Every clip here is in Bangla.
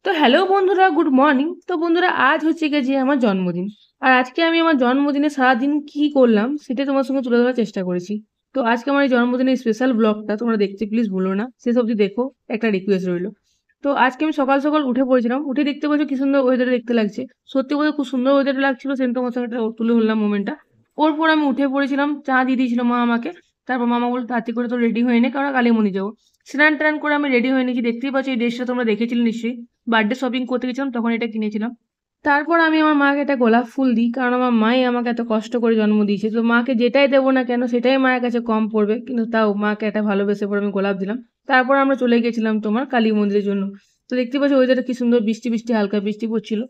তো হ্যালো বন্ধুরা, গুড মর্নিং। তো বন্ধুরা, আজ হচ্ছে গিয়ে যে আমার জন্মদিন। আর আজকে আমি আমার জন্মদিনে সারাদিন কি করলাম সেটা তোমার সঙ্গে তুলে ধরার চেষ্টা করেছি। তো আজকে আমার এই জন্মদিনের স্পেশাল ব্লগটা তোমরা দেখতে প্লিজ ভুলো না, শেষ অবধি দেখো, একটা রিকোয়েস্ট রইলো। তো আজকে আমি সকাল সকাল উঠে পড়েছিলাম, উঠে দেখতে পাচ্ছি কি সুন্দর ওয়েদার দেখতে লাগছে। সত্যি বলতে খুব সুন্দর ওয়েদার লাগছিল, সেটা তোমার সঙ্গে একটা তুলে ধরলাম মোমেন্টটা। ওরপর আমি উঠে পড়েছিলাম, চা দিয়ে দিয়েছিল মা আমাকে। তারপর মামা বললো তাড়াতাড়ি করে তো রেডি হয়ে নে, কারণ কালীমন্দির যাবো। স্নান টান করে আমি রেডি হয়ে নিয়েছি, দেখতেই পাচ্ছি এই ড্রেসটা তোমরা দেখেছিলে নিশ্চয়ই। বার্থডে শপিং করতে গেছিলাম তখন এটা কিনেছিলাম। তারপর আমি আমার মাকে একটা গোলাপ ফুল দিই, কারণ আমার মাই আমাকে এত কষ্ট করে জন্ম দিয়েছে। তো মাকে যেটাই দেবো না কেন সেটাই মায়ের কাছে কম পড়বে, কিন্তু তাও মাকে একটা ভালোবেসে পরে আমি গোলাপ দিলাম। তারপর আমরা চলে গেছিলাম তোমার কালী মন্দিরের জন্য। তো দেখতে পাচ্ছি ওয়েদারটা কি সুন্দর, বৃষ্টি বৃষ্টি হালকা বৃষ্টি পড়ছিল।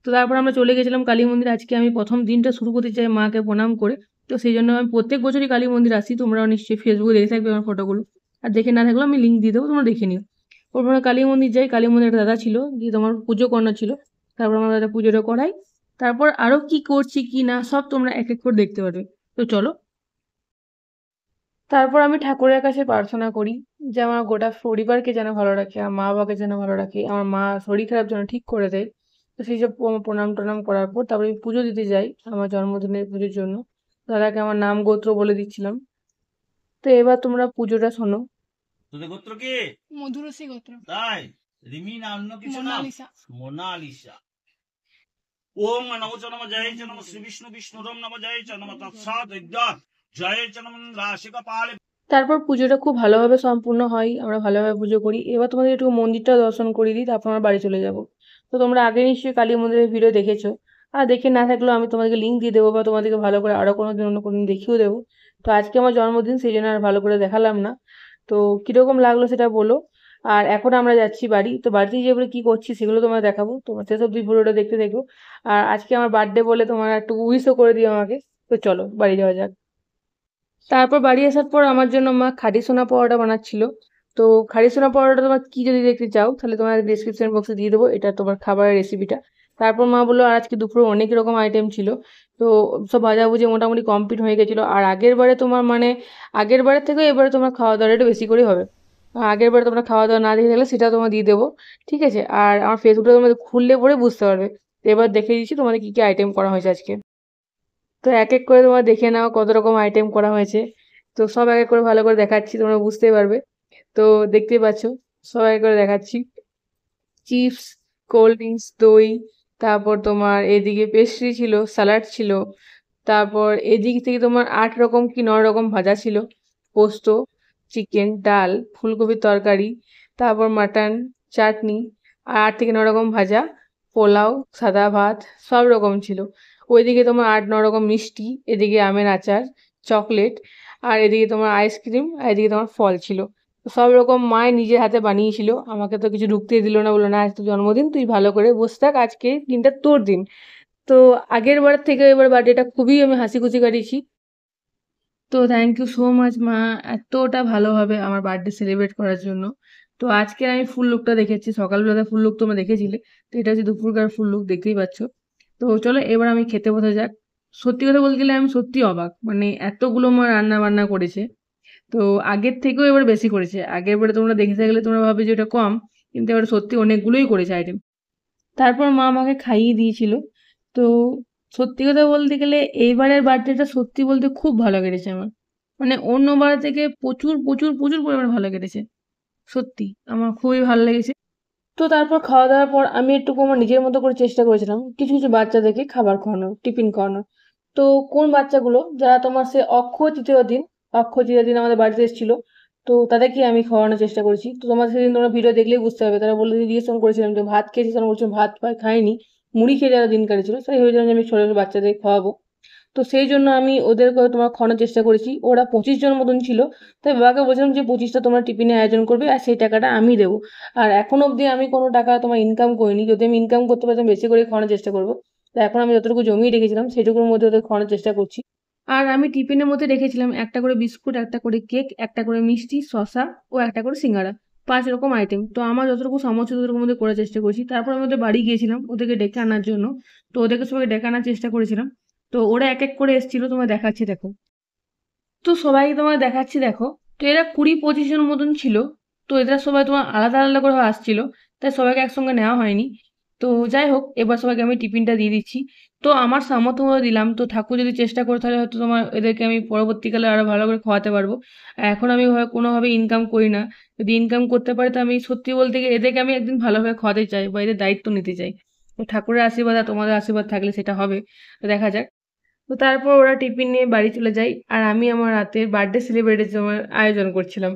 তো তারপর আমরা চলে গেছিলাম কালী মন্দির। আজকে আমি প্রথম দিনটা শুরু করতে চাই মাকে প্রণাম করে। তো সেই জন্য আমি প্রত্যেক বছরই কালী মন্দির আসি, তোমরাও নিশ্চয়ই ফেসবুকে দেখে থাকবে আমার ফটোগুলো। আর দেখে না থাকলেও আমি লিঙ্ক দিয়ে দেবো, তোমরা দেখে নিও। ওরপর আমরা কালী মন্দির যাই, কালী মন্দিরে একটা দাদা ছিল, গিয়ে তোমার পুজো করানো ছিল। তারপর আমরা দাদা পুজোটা করাই। তারপর আরো কি করছি কি না সব তোমরা এক এক করে দেখতে পারবে। তো চলো। তারপর আমি ঠাকুরের কাছে প্রার্থনা করি যে আমার গোটা পরিবারকে যেন ভালো রাখে, আমার মা বাবাকে যেন ভালো রাখে, আমার মা শরীর খারাপ যেন ঠিক করে দেয়। তো সেই সব প্রণাম টনাম করার পর তারপরে আমি পুজো দিতে যাই আমার জন্মদিনের পুজোর জন্য। দাদাকে আমার নাম গোত্র বলে দিচ্ছিলাম। তো এবার তোমরা পুজোটা শোনো। তোদের গোত্র কি? মধুরসী গোত্র। তাই? রিমি না অন্য কিছু নাম? মোনালিসা। মোনালিসা। ওম নমো চ নমঃ জয় চ নমঃ শ্রী বিষ্ণু বিষ্ণুরম নমঃ জয় চ নমঃ তৎসাৎ বিদ্যাৎ জয় চ নমঃ রাশিকা পালে। তারপর পুজোটা খুব ভালোভাবে সম্পূর্ণ হয়, আমরা ভালোভাবে পুজো করি। এবার তোমাদের একটু মন্দিরটা দর্শন করিয়ে দিই, তারপর আমরা বাড়ি চলে যাব। তো তোমরা আগে নিশ্চয়ই কালী মন্দিরের ভিডিও দেখেছো, আর দেখে না থাকলেও আমি তোমাদেরকে লিঙ্ক দিয়ে দেবো, বা তোমাদেরকে ভালো করে আরো কোনো দিন অন্য কোনো দিন দেখিয়েও দেবো। তো আজকে আমার জন্মদিন, সেই জন্য আর ভালো করে দেখালাম না। তো কিরকম লাগলো সেটা বলো। আর এখন আমরা যাচ্ছি বাড়ি, তো বাড়িতে গিয়ে এবারে কি করছি সেগুলো তোমার দেখাবো, তোমার সেসব দুই ভিডিওটা দেখতে দেখো। আর আজকে আমার বার্থডে বলে তোমার একটু উইশও করে দিও আমাকে। তো চলো বাড়ি যাওয়া যাক। তারপর বাড়ি আসার পর আমার জন্য মা খাঁটি সোনা পরোটা বানাচ্ছিল। তো খাঁটি সোনা পরোটা তোমার কি যদি দেখতে চাও তাহলে তোমার ডিসক্রিপশন বক্সে দিয়ে দেবো, এটা তোমার খাবারের রেসিপিটা। তারপর মা বললো আর আজকে দুপুরে অনেক রকম আইটেম ছিল। তো সব ভাজাভুজি মোটামুটি কমপ্লিট হয়ে গেছিলো। আর আগের বারে তোমার মানে আগের বারের থেকেও এবারে তোমার খাওয়া দাওয়াটা একটু বেশি করে হবে। আগের বারে তোমরা খাওয়া দাওয়া না দেখে থাকলে সেটা তোমার দিয়ে দেবো। ঠিক আছে, আর আমার ফেসবুকটা তোমাদের খুললে পরে বুঝতে পারবে। তো এবার দেখে দিচ্ছি তোমাদের কি কি আইটেম করা হয়েছে আজকে। তো এক এক করে তোমরা দেখে নাও কত রকম আইটেম করা হয়েছে। তো সব এক এক করে ভালো করে দেখাচ্ছি, তোমরা বুঝতেই পারবে। তো দেখতেই পাচ্ছ, সব এক এক করে দেখাচ্ছি। চিপস, কোল্ড ড্রিঙ্কস, দই, তারপর তোমার এদিকে পেস্ট্রি ছিল, স্যালাড ছিল। তারপর এদিক থেকে তোমার 8 রকম কি 9 রকম ভাজা ছিল। পোস্ত, চিকেন, ডাল, ফুলকপির তরকারি, তারপর মাটন, চাটনি, আর 8 থেকে 9 রকম ভাজা, পোলাও, সাদা ভাত, সব রকম ছিল। ওইদিকে তোমার 8 9 রকম মিষ্টি, এদিকে আমের আচার, চকলেট, আর এদিকে তোমার আইসক্রিম, আর এদিকে তোমার ফল ছিল। সব রকম মায় নিজের হাতে বানিয়েছিল, আমাকে তো কিছু ঢুকতেই দিল না, বললো না আজ তো জন্মদিন, তুই ভালো করে বসে থাক, আজকে দিনটা তোর দিন। তো আগের বার থেকে এবার বার্থডেটা খুবই আমি হাসি খুশি কাটিয়েছি। তো থ্যাংক ইউ সো মাচ মা, এতটা ভালোভাবে আমার বার্থডে সেলিব্রেট করার জন্য। তো আজকে আমি ফুল লুকটা দেখেছি, সকালবেলা ফুল লুক তোমরা দেখেছিলে। তো এটা হচ্ছে দুপুরকার ফুল লুক, দেখতেই পাচ্ছ। তো চলো এবার আমি খেতে বসে যাক। সত্যি কথা বলতে গেলে আমি সত্যি অবাক, মানে এতগুলো মা রান্না বান্না করেছে। তো আগের থেকেও এবার বেশি করেছে, আগের বারে তোমরা দেখে থাকলে তোমরা ভাবে যে ওটা কম, কিন্তু এবার সত্যি অনেকগুলোই করেছে আইটেম। তারপর মা আমাকে খাইয়ে দিয়েছিল। তো সত্যি কথা বলতে গেলে এইবারের বার্থডেটা সত্যি বলতে খুব ভালো কেটেছে আমার। মানে অন্য বার থেকে প্রচুর প্রচুর প্রচুর পরিমাণে ভালো কেটেছে। সত্যি আমার খুবই ভালো লেগেছে। তো তারপর খাওয়া দাওয়ার পর আমি একটু আমার নিজের মতো করে চেষ্টা করেছিলাম কিছু কিছু বাচ্চাদেরকে খাবার খাওয়ানো, টিফিন খাওয়ানো। তো কোন বাচ্চাগুলো যারা তোমার সে অক্ষয় তৃতীয় দিন আমাদের বাড়িতে এসেছিল, তো তাদেরকে আমি খাওয়ানোর চেষ্টা করেছি। তো তোমার সেদিন তোমরা ভিডিও দেখলেই বুঝতে পারবে, তারা বলে জিজ্ঞেস করেছিলাম যে ভাত খেয়েছিস, তখন বলছিলাম ভাত পাই খাইনি, মুড়ি খেয়ে যারা দিন কাটিয়েছিল, তাই ভেবেছিলাম যে আমি ছোট ছোট বাচ্চাদের খাওয়াবো। তো সেই জন্য আমি ওদেরকে তোমার খাওয়ানোর চেষ্টা করেছি। ওরা 25 জন মতন ছিল। তাই বাবাকে বলছিলাম যে 25টা তোমার টিফিনে আয়োজন করবে, আর সেই টাকাটা আমি দেবো। আর এখন অবধি আমি কোনো টাকা তোমার ইনকাম করিনি, যদি আমি ইনকাম করতে পারতাম বেশি করে খাওয়ানোর চেষ্টা করবো। তো এখন আমি যতটুকু জমিয়ে রেখেছিলাম সেটুকুর মধ্যে ওদের খাওয়ানোর চেষ্টা করছি। আর আমি টিফিনের মধ্যে রেখেছিলাম একটা করে বিস্কুট, একটা করে কেক, একটা করে মিষ্টি, শসা, ও একটা করে সিঙ্গারা। 5 রকম আইটেম। তো আমার যতটুকু সামর্থ্য ততটুকুর মধ্যে করার চেষ্টা করছি। তারপর আমি ওদের বাড়ি গিয়েছিলাম ওদেরকে ডেকে আনার জন্য। তো ওদেরকে সবাই ডেকে আনার চেষ্টা করেছিলাম। তো ওরা এক এক করে এসেছিল, তোমায় দেখাচ্ছি দেখো। তো সবাই তোমার দেখাচ্ছি দেখো। তো এরা 20 25 জন মতন ছিল। তো এরা সবাই তোমার আলাদা আলাদা করে আসছিল। তাই সবাইকে একসঙ্গে নেওয়া হয়নি। তো যাই হোক, এবার সবাইকে আমি টিফিনটা দিয়ে দিচ্ছি। তো আমার সামর্থ্য মতো দিলাম। তো ঠাকুর যদি চেষ্টা করে তাহলে হয়তো এদেরকে আমি পরবর্তীকালে আরো ভালো করে খাওয়াতে পারবো। এখন আমি কোনোভাবে ইনকাম করি না। যদি ইনকাম করতে পারি তো আমি সত্যি বলতে গিয়ে এদেরকে আমি একদিন ভালোভাবে খাওয়াতে চাই বা এদের দায়িত্ব নিতে চাই। তো ঠাকুরের আশীর্বাদ আর তোমাদের আশীর্বাদ থাকলে সেটা হবে। তো দেখা যাক। তো তারপর ওরা টিফিন নিয়ে বাড়ি চলে যায় আর আমি আমার রাতের বার্থডে সেলিব্রেটের সময় আয়োজন করছিলাম।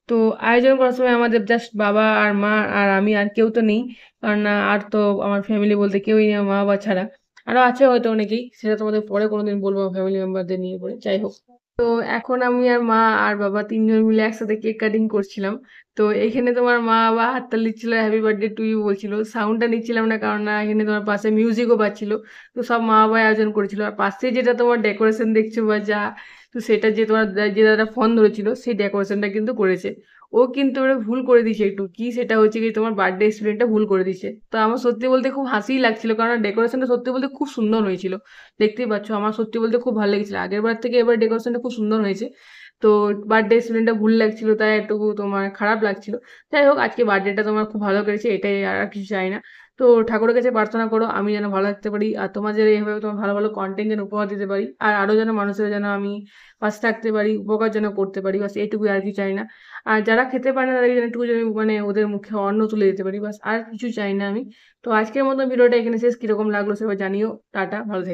তো আয়োজন করার সময় আমাদের জাস্ট বাবা আর মা আর আমি, আর কেউ তো নেই। কারণ না, আর তো আমার ফ্যামিলি বলতে কেউই নেই আমার মা বাবা ছাড়া। আরো আছে হয়তো অনেকেই, সেটা তোমাদের পরে কোনোদিন বলবো ফ্যামিলি মেম্বারদের নিয়ে করে। যাই হোক, তো এখন আমি আর মা আর বাবা তিনজন মিলে একসাথে কেক কাটিং করছিলাম। তো এখানে তোমার মা বাবা হাততালি দিচ্ছিল, হ্যাপি বার্থডে টু ইউ বলছিল। সাউন্ডটা নিচ্ছিলাম না, কারণ না এখানে তোমার পাশে মিউজিকও বাজছিল। তো সব মা বাবাই আয়োজন করেছিল। আর পাশে যেটা তোমার ডেকোরেশন দেখছো বা যা, তো সেটা যে তোমার যে দাদা ফোন ধরেছিল সেই ডেকোরেশনটা কিন্তু করেছে। ও কিন্তু ওটা ভুল করে দিয়েছে একটু, কি সেটা হচ্ছে কি তোমার বার্থডে স্টুডেন্টটা ভুল করে দিয়েছে। তো আমার সত্যি বলতে খুব হাসিই লাগছিল, কারণ ডেকোরেশনটা সত্যি বলতে খুব সুন্দর হয়েছিল। দেখতেই পাচ্ছ, আমার সত্যি বলতে খুব ভালো লেগেছিল। আগের বার থেকে এবার ডেকোরেশনটা খুব সুন্দর হয়েছে। তো বার্থডে স্টুডেন্টটা ভুল লাগছিল, তাই একটু তোমার খারাপ লাগছিল। যাই হোক, আজকে বার্থডেটা তোমার খুব ভালো করেছে, এটাই, আর কিছু চাই না। তো ঠাকুরের কাছে প্রার্থনা করো আমি যেন ভালো থাকতে পারি, আর তোমাদের এইভাবে তোমার ভালো ভালো কন্টেন্ট যেন উপহার দিতে পারি, আর আরো যেন মানুষের যেন আমি পাশে থাকতে পারি, উপকার যেন করতে পারি, বাস এইটুকুই, আর কিছু চাই না। আর যারা খেতে পারে না তাদেরকে যেন একটু যেন মানে ওদের মুখে অন্ন তুলে দিতে পারি, বাস আর কিছু চাই না আমি। তো আজকের মতো ভিডিওটা এখানে শেষ। কিরকম লাগলো সবাই জানিও। টাটা, ভালো থেকো।